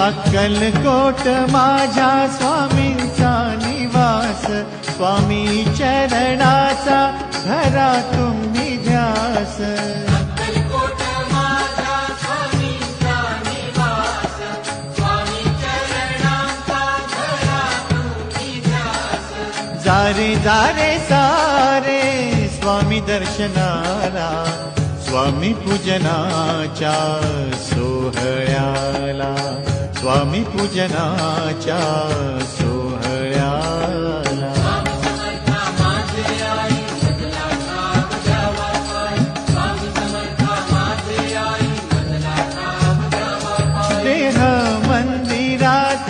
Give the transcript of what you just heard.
अक्कलकोट माझ्या स्वामींचा निवास, स्वामी चरणाचा धरा तुम्ही ध्यास। अक्कलकोट माझ्या स्वामींचा निवास, स्वामी चरणाचा धरा तुम्ही ध्यास। जारे जारे सारे स्वामी दर्शनाला, स्वामी पूजनाच्या सोहळ्याला, स्वामी पूजनाच्या सोहळ्याला। स्वामी समर्था माझे आई मधला काम द्यावा पाय, स्वामी समर्था माझे आई मधला काम द्यावा पाय। देह मंदिरात